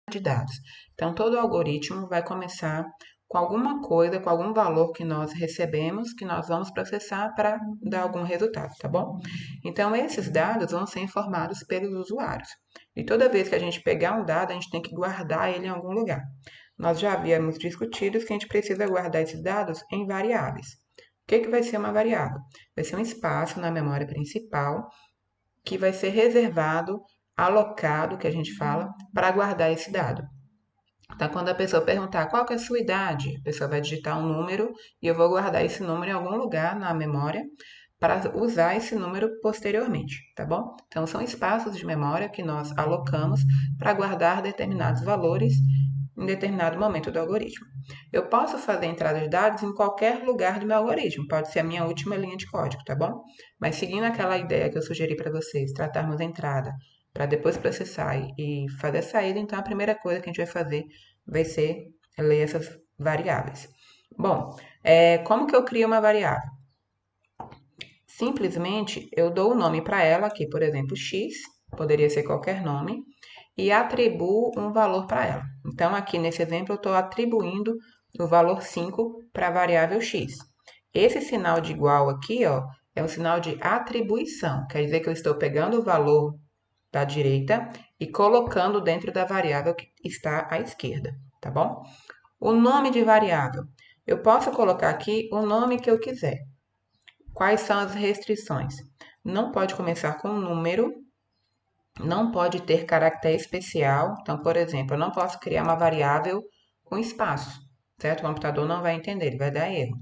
de dados. Então, todo algoritmo vai começar com alguma coisa, com algum valor que nós recebemos, que nós vamos processar para dar algum resultado, tá bom? Então, esses dados vão ser informados pelos usuários. E toda vez que a gente pegar um dado, a gente tem que guardar ele em algum lugar. Nós já havíamos discutido que a gente precisa guardar esses dados em variáveis. O que vai ser uma variável? Vai ser um espaço na memória principal que vai ser reservado, alocado, que a gente fala, para guardar esse dado. Então, quando a pessoa perguntar qual que é a sua idade, a pessoa vai digitar um número e eu vou guardar esse número em algum lugar na memória para usar esse número posteriormente, tá bom? Então, são espaços de memória que nós alocamos para guardar determinados valores em determinado momento do algoritmo. Eu posso fazer entrada de dados em qualquer lugar do meu algoritmo, pode ser a minha última linha de código, tá bom? Mas seguindo aquela ideia que eu sugeri para vocês, tratarmos a entrada para depois processar e fazer a saída, então a primeira coisa que a gente vai fazer vai ser ler essas variáveis. Bom, como que eu crio uma variável? Simplesmente eu dou o nome para ela, aqui, por exemplo, x, poderia ser qualquer nome, e atribuo um valor para ela. Então, aqui nesse exemplo, eu estou atribuindo o valor 5 para a variável x. Esse sinal de igual aqui, ó, é um sinal de atribuição, quer dizer que eu estou pegando o valor da direita e colocando dentro da variável que está à esquerda, tá bom? O nome de variável. Eu posso colocar aqui o nome que eu quiser. Quais são as restrições? Não pode começar com um número, não pode ter caractere especial. Então, por exemplo, eu não posso criar uma variável com espaço, certo? O computador não vai entender, ele vai dar erro.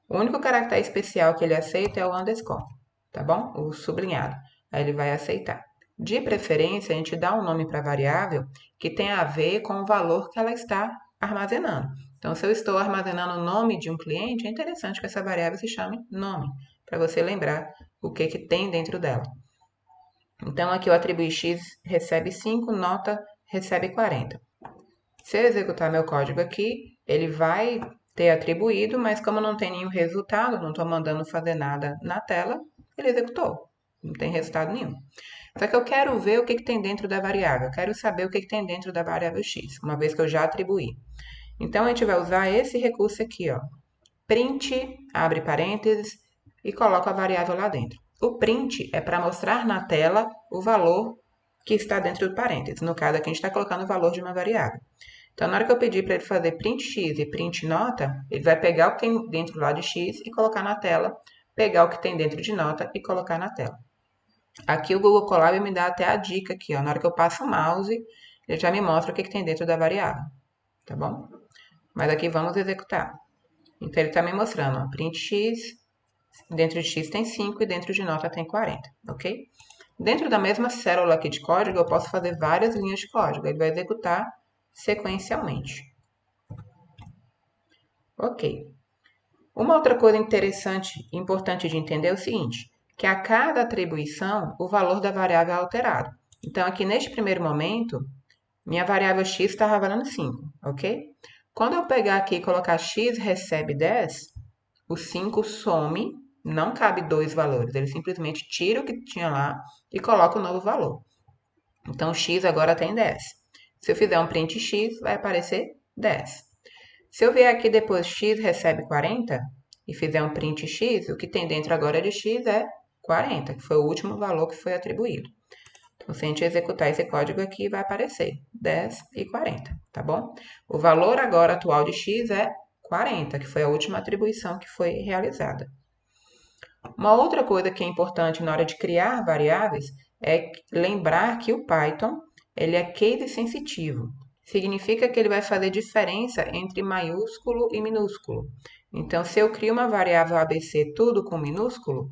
O único caractere especial que ele aceita é o underscore, tá bom? O sublinhado. Aí ele vai aceitar. De preferência, a gente dá um nome para a variável que tem a ver com o valor que ela está armazenando. Então, se eu estou armazenando o nome de um cliente, é interessante que essa variável se chame nome, para você lembrar o que tem dentro dela. Então, aqui eu atribuí x recebe 5, nota recebe 40. Se eu executar meu código aqui, ele vai ter atribuído, mas como não tem nenhum resultado, não estou mandando fazer nada na tela, ele executou. Não tem resultado nenhum. Só que eu quero ver o que tem dentro da variável. Eu quero saber o que tem dentro da variável x, uma vez que eu já atribuí. Então, a gente vai usar esse recurso aqui, ó. Print, abre parênteses e coloca a variável lá dentro. O print é para mostrar na tela o valor que está dentro do parênteses. No caso aqui, a gente está colocando o valor de uma variável. Então, na hora que eu pedir para ele fazer print x e print nota, ele vai pegar o que tem dentro lá de x e colocar na tela, pegar o que tem dentro de nota e colocar na tela. Aqui o Google Colab me dá até a dica aqui, ó. Na hora que eu passo o mouse, ele já me mostra o que tem dentro da variável, tá bom? Mas aqui vamos executar. Então, ele está me mostrando, ó, print x, dentro de x tem 5 e dentro de nota tem 40, ok? Dentro da mesma célula aqui de código, eu posso fazer várias linhas de código. Ele vai executar sequencialmente. Ok. Uma outra coisa interessante e importante de entender é o seguinte, que a cada atribuição, o valor da variável é alterado. Então, aqui neste primeiro momento, minha variável x está valendo 5, ok? Quando eu pegar aqui e colocar x recebe 10, o 5 some, não cabe dois valores, ele simplesmente tira o que tinha lá e coloca o novo valor. Então, x agora tem 10. Se eu fizer um print x, vai aparecer 10. Se eu vier aqui depois x recebe 40 e fizer um print x, o que tem dentro agora de x é 40, que foi o último valor que foi atribuído. Então, se a gente executar esse código aqui, vai aparecer 10 e 40, tá bom? O valor agora atual de x é 40, que foi a última atribuição que foi realizada. Uma outra coisa que é importante na hora de criar variáveis é lembrar que o Python ele é case sensitivo. Significa que ele vai fazer diferença entre maiúsculo e minúsculo. Então, se eu crio uma variável ABC tudo com minúsculo,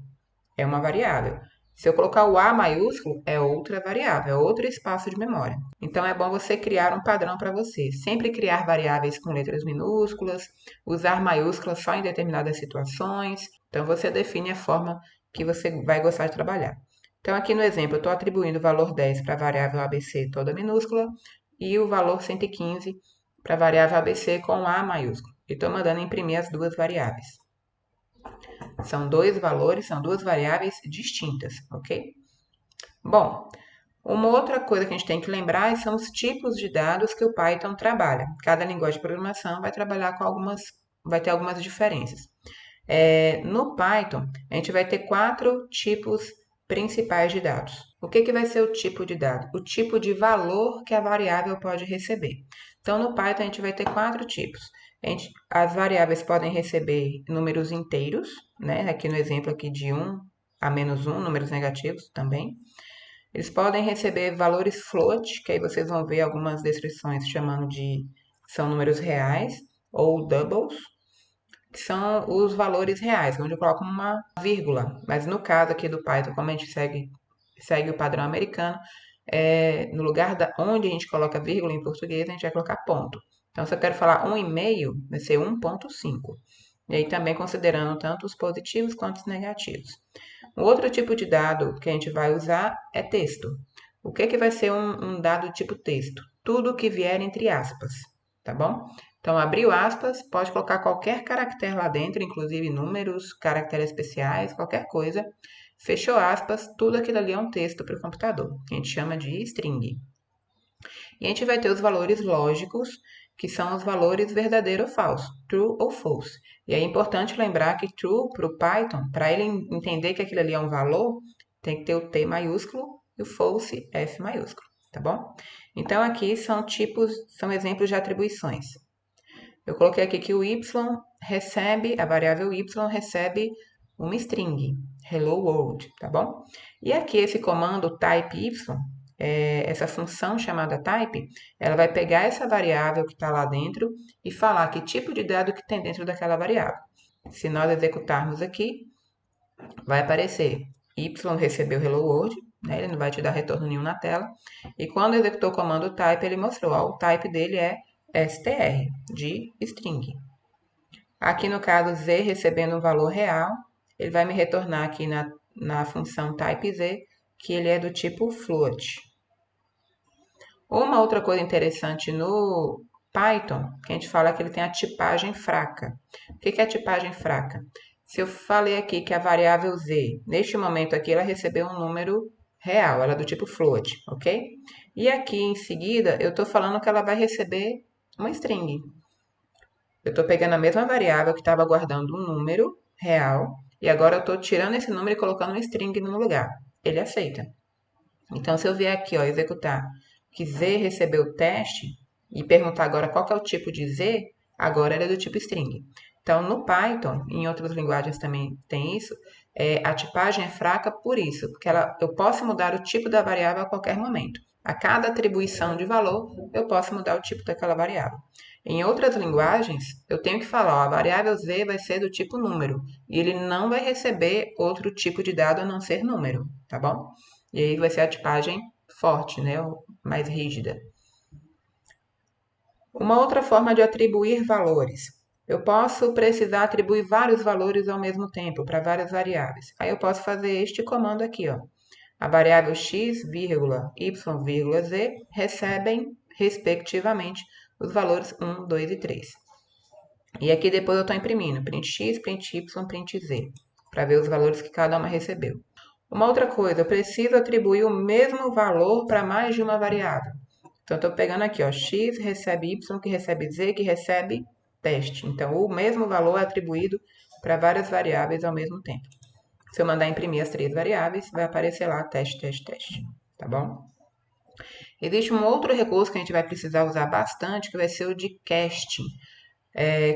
é uma variável. Se eu colocar o A maiúsculo, é outra variável, é outro espaço de memória. Então, é bom você criar um padrão para você. Sempre criar variáveis com letras minúsculas, usar maiúsculas só em determinadas situações. Então, você define a forma que você vai gostar de trabalhar. Então, aqui no exemplo, eu estou atribuindo o valor 10 para a variável ABC toda minúscula e o valor 115 para a variável ABC com A maiúsculo. E estou mandando imprimir as duas variáveis. São dois valores, são duas variáveis distintas, ok? Bom, Uma outra coisa que a gente tem que lembrar são os tipos de dados que o Python trabalha. Cada linguagem de programação vai trabalhar vai ter algumas diferenças. No Python, a gente vai ter 4 tipos principais de dados. O que vai ser o tipo de dado? O tipo de valor que a variável pode receber. Então, no Python, a gente vai ter 4 tipos. As variáveis podem receber números inteiros, né? Aqui no exemplo aqui de 1 a -1, números negativos também. Eles podem receber valores float, que aí vocês vão ver algumas descrições chamando são números reais, ou doubles, que são os valores reais, onde eu coloco uma vírgula. Mas no caso aqui do Python, como a gente segue o padrão americano, no lugar onde a gente coloca vírgula em português, a gente vai colocar ponto. Então, se eu quero falar 1,5, vai ser 1,5. E aí também considerando tanto os positivos quanto os negativos. Um outro tipo de dado que a gente vai usar é texto. O que vai ser um dado tipo texto? Tudo que vier entre aspas, tá bom? Então, abriu aspas, pode colocar qualquer caractere lá dentro, inclusive números, caracteres especiais, qualquer coisa. Fechou aspas, tudo aquilo ali é um texto para o computador, que a gente chama de string. E a gente vai ter os valores lógicos, que são os valores verdadeiro ou falso, true ou false. E é importante lembrar que true para o Python, para ele entender que aquilo ali é um valor, tem que ter o T maiúsculo e o false F maiúsculo, tá bom? Então aqui são exemplos de atribuições. Eu coloquei aqui que o y recebe, a variável y recebe uma string, hello world, tá bom? E aqui esse comando type y, essa função chamada type, ela vai pegar essa variável que está lá dentro e falar que tipo de dado que tem dentro daquela variável. Se nós executarmos aqui, vai aparecer y recebeu hello world, né? Ele não vai te dar retorno nenhum na tela. E quando executou o comando type, ele mostrou, ó, o type dele é str, de string. Aqui no caso z recebendo um valor real, ele vai me retornar aqui na função typeZ, que ele é do tipo float. Uma outra coisa interessante no Python, que a gente fala que ele tem a tipagem fraca. O que é a tipagem fraca? Se eu falei aqui que a variável z, neste momento aqui, ela recebeu um número real, ela é do tipo float, ok? E aqui em seguida, eu estou falando que ela vai receber uma string. Eu estou pegando a mesma variável que estava guardando um número real, e agora eu estou tirando esse número e colocando uma string no lugar. Ele aceita. Então, se eu vier aqui, ó, executar que z recebeu o teste e perguntar agora qual que é o tipo de z, agora ele é do tipo string. Então, no Python, em outras linguagens também tem isso, a tipagem é fraca por isso, porque eu posso mudar o tipo da variável a qualquer momento. A cada atribuição de valor, eu posso mudar o tipo daquela variável. Em outras linguagens, eu tenho que falar, ó, a variável z vai ser do tipo número, e ele não vai receber outro tipo de dado a não ser número, tá bom? E aí vai ser a tipagem forte, né, mais rígida. Uma outra forma de atribuir valores. Eu posso precisar atribuir vários valores ao mesmo tempo para várias variáveis. Aí eu posso fazer este comando aqui, ó. A variável x, y, z recebem, respectivamente, os valores 1, 2 e 3. E aqui depois eu estou imprimindo print x, print y, print z, para ver os valores que cada uma recebeu. Uma outra coisa, eu preciso atribuir o mesmo valor para mais de uma variável. Então, eu estou pegando aqui, ó, x recebe y, que recebe z, que recebe teste. Então, o mesmo valor é atribuído para várias variáveis ao mesmo tempo. Se eu mandar imprimir as 3 variáveis, vai aparecer lá teste, teste, teste, tá bom? Existe um outro recurso que a gente vai precisar usar bastante, que vai ser o de casting,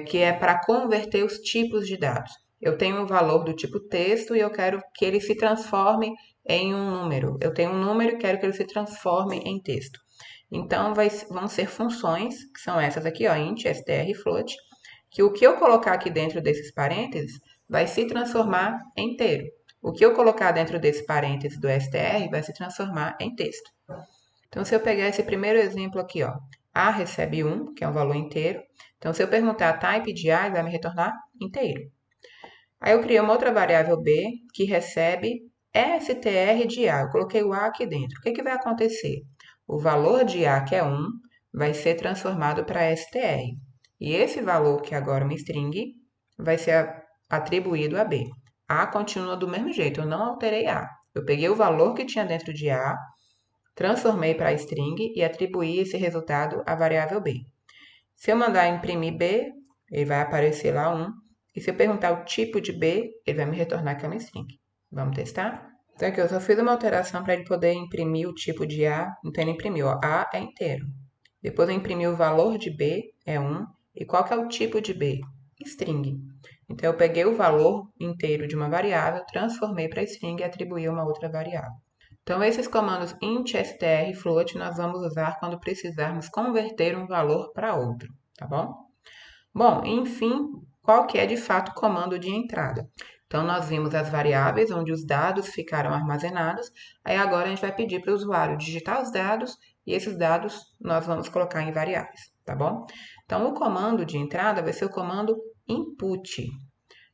que é para converter os tipos de dados. Eu tenho um valor do tipo texto e eu quero que ele se transforme em um número. Eu tenho um número e quero que ele se transforme em texto. Então, vão ser funções, que são essas aqui, ó, int, str, float, que o que eu colocar aqui dentro desses parênteses vai se transformar em inteiro. O que eu colocar dentro desse parênteses do str vai se transformar em texto. Então, se eu pegar esse primeiro exemplo aqui, ó, A recebe 1, que é um valor inteiro. Então, se eu perguntar type de A, ele vai me retornar inteiro. Aí eu criei uma outra variável B, que recebe str de A. Eu coloquei o A aqui dentro. O que vai acontecer? O valor de A, que é 1, vai ser transformado para str. E esse valor, que é agora uma string, vai ser atribuído a B. A continua do mesmo jeito, eu não alterei A. Eu peguei o valor que tinha dentro de A, transformei para string e atribuí esse resultado à variável b. Se eu mandar imprimir b, ele vai aparecer lá 1. E se eu perguntar o tipo de b, ele vai me retornar que é uma string. Vamos testar? Então aqui eu só fiz uma alteração para ele poder imprimir o tipo de A. Então ele imprimiu, ó, A é inteiro. Depois eu imprimi o valor de B, é 1. E qual que é o tipo de B? String. Então eu peguei o valor inteiro de uma variável, transformei para string e atribuí uma outra variável. Então esses comandos int, str e float nós vamos usar quando precisarmos converter um valor para outro, tá bom? Bom, enfim, qual que é de fato o comando de entrada? Então, nós vimos as variáveis onde os dados ficaram armazenados. Aí agora a gente vai pedir para o usuário digitar os dados e esses dados nós vamos colocar em variáveis, tá bom? Então, o comando de entrada vai ser o comando input.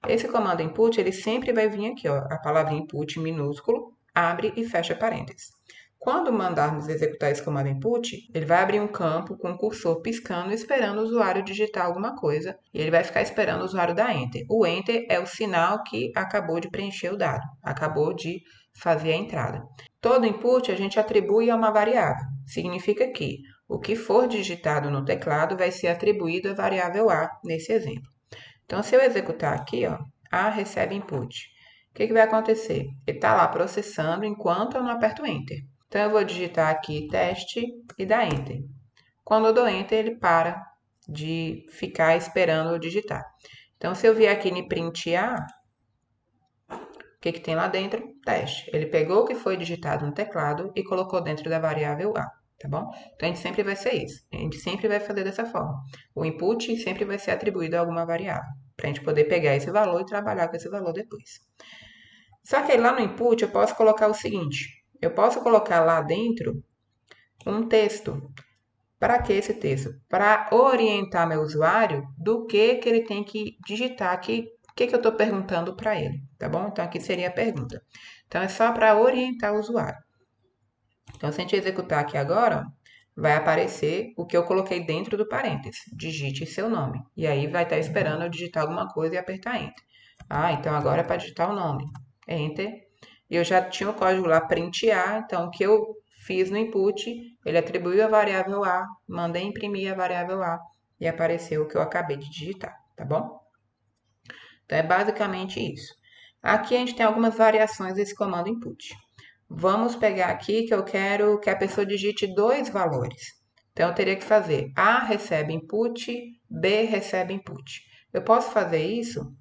Esse comando input, ele sempre vai vir aqui, ó, a palavra input minúsculo, abre e fecha parênteses. Quando mandarmos executar esse comando input, ele vai abrir um campo com o cursor piscando, esperando o usuário digitar alguma coisa, e ele vai ficar esperando o usuário dar Enter. O Enter é o sinal que acabou de preencher o dado, acabou de fazer a entrada. Todo input a gente atribui a uma variável. Significa que o que for digitado no teclado vai ser atribuído à variável A, nesse exemplo. Então, se eu executar aqui, ó, A recebe input. O que vai acontecer? Ele está lá processando enquanto eu não aperto Enter. Então, eu vou digitar aqui teste e dar Enter. Quando eu dou Enter, ele para de ficar esperando eu digitar. Então, se eu vier aqui em print A, o que tem lá dentro? Teste. Ele pegou o que foi digitado no teclado e colocou dentro da variável A, tá bom? Então, a gente sempre vai ser isso. A gente sempre vai fazer dessa forma. O input sempre vai ser atribuído a alguma variável, para a gente poder pegar esse valor e trabalhar com esse valor depois. Só que aí lá no input eu posso colocar o seguinte, eu posso colocar lá dentro um texto. Para que esse texto? Para orientar meu usuário do que ele tem que digitar aqui, o que eu estou perguntando para ele, tá bom? Então aqui seria a pergunta. Então é só para orientar o usuário. Então se a gente executar aqui agora, vai aparecer o que eu coloquei dentro do parênteses. Digite seu nome. E aí vai estar esperando eu digitar alguma coisa e apertar Enter. Ah, então agora é para digitar o nome. Enter. E eu já tinha o código lá print A, então o que eu fiz no input, ele atribuiu a variável A, mandei imprimir a variável A e apareceu o que eu acabei de digitar, tá bom? Então é basicamente isso. Aqui a gente tem algumas variações desse comando input. Vamos pegar aqui que eu quero que a pessoa digite dois valores. Então, eu teria que fazer A recebe input, B recebe input. Eu posso fazer isso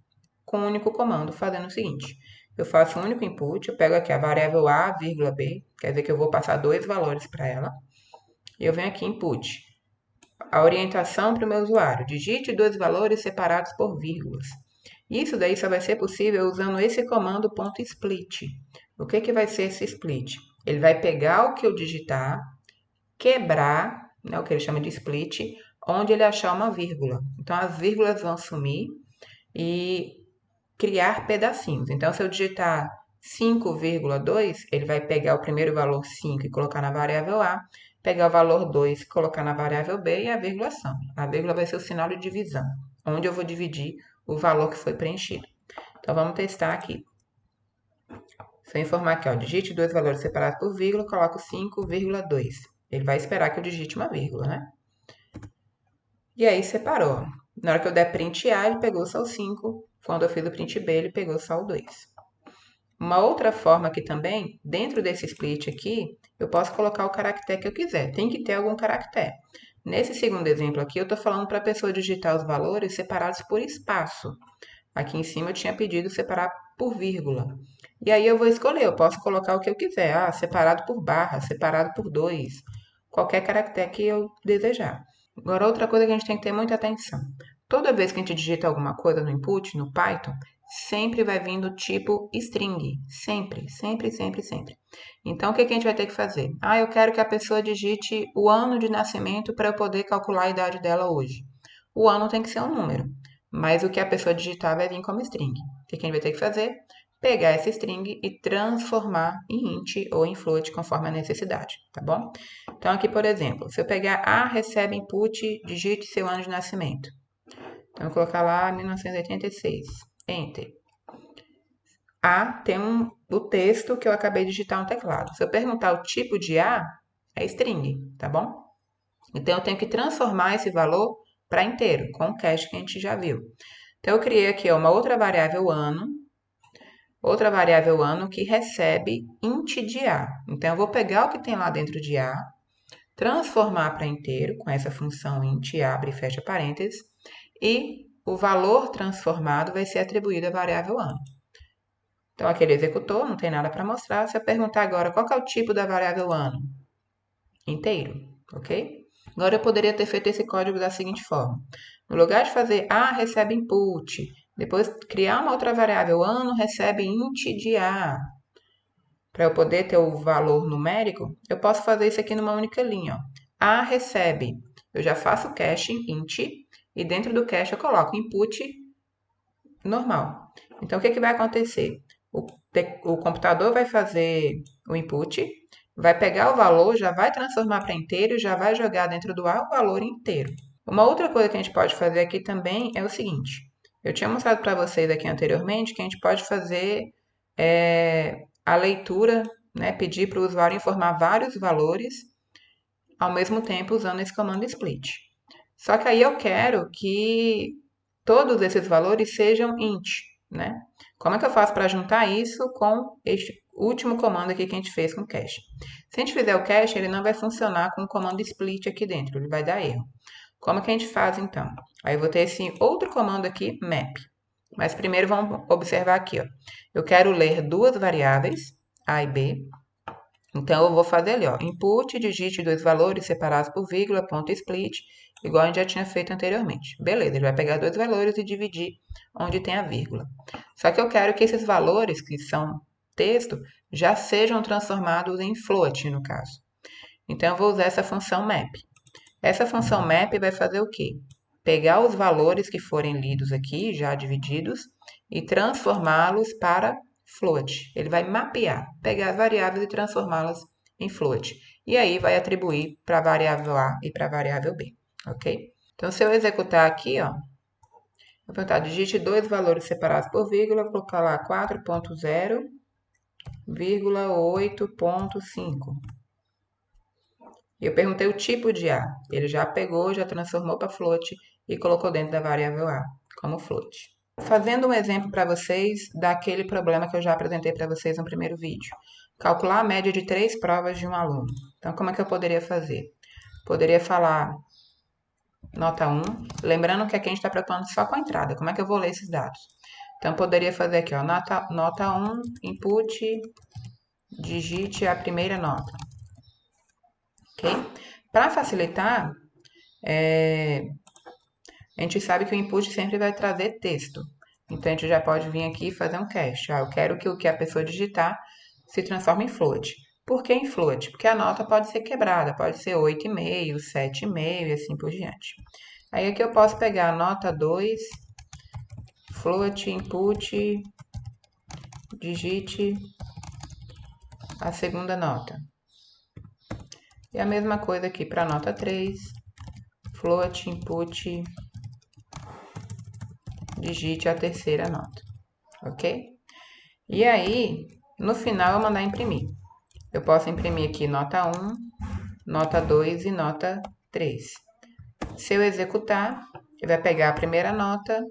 com um único comando, fazendo o seguinte. Eu faço um único input, eu pego aqui a variável A, vírgula B, quer dizer que eu vou passar dois valores para ela. E eu venho aqui input. A orientação para o meu usuário. Digite dois valores separados por vírgulas. Isso daí só vai ser possível usando esse comando .split. O que vai ser esse split? Ele vai pegar o que eu digitar, quebrar, né, o que ele chama de split, onde ele achar uma vírgula. Então, as vírgulas vão sumir e criar pedacinhos. Então, se eu digitar 5,2, ele vai pegar o primeiro valor 5 e colocar na variável A, pegar o valor 2 e colocar na variável B e a vírgula some. A vírgula vai ser o sinal de divisão, onde eu vou dividir o valor que foi preenchido. Então, vamos testar aqui. Se eu informar aqui, ó, digite dois valores separados por vírgula, coloco 5,2. Ele vai esperar que eu digite uma vírgula, né? E aí separou. Na hora que eu der print A, ele pegou só o 5. Quando eu fiz o print B, ele pegou só o 2. Uma outra forma aqui também, dentro desse split aqui, eu posso colocar o caractere que eu quiser. Tem que ter algum caractere. Nesse segundo exemplo aqui, eu estou falando para a pessoa digitar os valores separados por espaço. Aqui em cima eu tinha pedido separar por vírgula. E aí eu vou escolher, eu posso colocar o que eu quiser. Ah, separado por barra, separado por 2. Qualquer caractere que eu desejar. Agora, outra coisa que a gente tem que ter muita atenção. Toda vez que a gente digita alguma coisa no input, no Python, sempre vai vir do tipo string. Sempre, sempre, sempre, sempre. Então, o que a gente vai ter que fazer? Ah, eu quero que a pessoa digite o ano de nascimento para eu poder calcular a idade dela hoje. O ano tem que ser um número, mas o que a pessoa digitar vai vir como string. O que a gente vai ter que fazer? Pegar essa string e transformar em int ou em float, conforme a necessidade, tá bom? Então, aqui, por exemplo, se eu pegar A recebe input, digite seu ano de nascimento. Então, eu vou colocar lá 1986. Enter. A tem o texto que eu acabei de digitar no teclado. Se eu perguntar o tipo de A, é string, tá bom? Então, eu tenho que transformar esse valor para inteiro, com o cache que a gente já viu. Então, eu criei aqui uma outra variável ano que recebe int de A. Então, eu vou pegar o que tem lá dentro de A, transformar para inteiro com essa função int abre e fecha parênteses, e o valor transformado vai ser atribuído à variável ano. Então, aqui ele executou, não tem nada para mostrar. Se eu perguntar agora qual que é o tipo da variável ano? Inteiro, ok? Agora eu poderia ter feito esse código da seguinte forma. No lugar de fazer A recebe input, depois criar uma outra variável ano recebe int de A, para eu poder ter o valor numérico, eu posso fazer isso aqui numa única linha. Ó. A recebe, eu já faço o caching int, e dentro do cache eu coloco input normal. Então, o que vai acontecer? O computador vai fazer o input, vai pegar o valor, já vai transformar para inteiro, já vai jogar dentro do A o valor inteiro. Uma outra coisa que a gente pode fazer aqui também é o seguinte. Eu tinha mostrado para vocês aqui anteriormente que a gente pode fazer a leitura, né, pedir para o usuário informar vários valores ao mesmo tempo usando esse comando split. Só que aí eu quero que todos esses valores sejam int, né? Como é que eu faço para juntar isso com este último comando aqui que a gente fez com o cache? Se a gente fizer o cache, ele não vai funcionar com o comando split aqui dentro, ele vai dar erro. Como que a gente faz então? Aí eu vou ter esse outro comando aqui, map. Mas primeiro vamos observar aqui, ó. Eu quero ler duas variáveis, A e B. Então eu vou fazer ali, ó, input, digite dois valores separados por vírgula, ponto split, igual a gente já tinha feito anteriormente. Beleza, ele vai pegar dois valores e dividir onde tem a vírgula. Só que eu quero que esses valores, que são texto, já sejam transformados em float, no caso. Então eu vou usar essa função map. Essa função map vai fazer o quê? Pegar os valores que forem lidos aqui, já divididos, e transformá-los para float. Ele vai mapear, pegar as variáveis e transformá-las em float. E aí vai atribuir para a variável A e para a variável B, ok? Então, se eu executar aqui, ó, vou perguntar, digite dois valores separados por vírgula, vou colocar lá 4.0, 8.5. E eu perguntei o tipo de A. Ele já pegou, já transformou para float e colocou dentro da variável A como float. Fazendo um exemplo para vocês daquele problema que eu já apresentei para vocês no primeiro vídeo. Calcular a média de 3 provas de um aluno. Então, como é que eu poderia fazer? Poderia falar nota 1, lembrando que aqui a gente está preocupando só com a entrada. Como é que eu vou ler esses dados? Então, poderia fazer aqui, ó, nota 1, input, digite a primeira nota. Ok? Para facilitar, a gente sabe que o input sempre vai trazer texto. Então, a gente já pode vir aqui e fazer um cache. Eu quero que o que a pessoa digitar se transforme em float. Por que em float? Porque a nota pode ser quebrada, pode ser 8,5, 7,5 e assim por diante. Aí aqui eu posso pegar a nota 2, float, input, digite a segunda nota. E a mesma coisa aqui para a nota 3, float, input, digite a terceira nota, ok? E aí, no final, eu mandar imprimir. Eu posso imprimir aqui nota 1, nota 2 e nota 3. Se eu executar, ele vai pegar a primeira nota,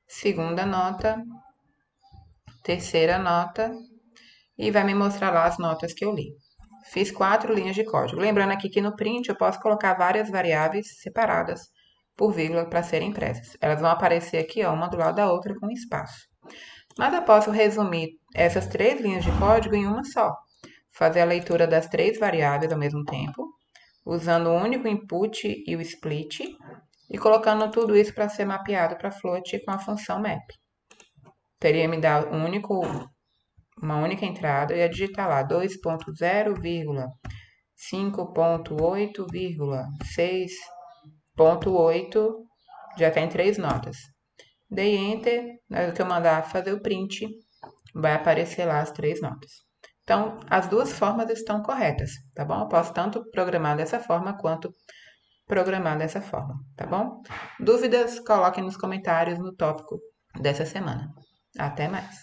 segunda nota, terceira nota e vai me mostrar lá as notas que eu li. Fiz 4 linhas de código. Lembrando aqui que no print eu posso colocar várias variáveis separadas por vírgula para serem impressas. Elas vão aparecer aqui, ó, uma do lado da outra com espaço. Mas eu posso resumir essas 3 linhas de código em uma só. Fazer a leitura das 3 variáveis ao mesmo tempo, usando o único input e o split, e colocando tudo isso para ser mapeado para float com a função map. Teria me dar uma única entrada, eu ia digitar lá 2.0, 5.8, 6.8, já tem 3 notas. Dei Enter, na hora que eu mandar fazer o print, vai aparecer lá as 3 notas. Então, as duas formas estão corretas, tá bom? Eu posso tanto programar dessa forma quanto programar dessa forma, tá bom? Dúvidas, coloquem nos comentários no tópico dessa semana. Até mais!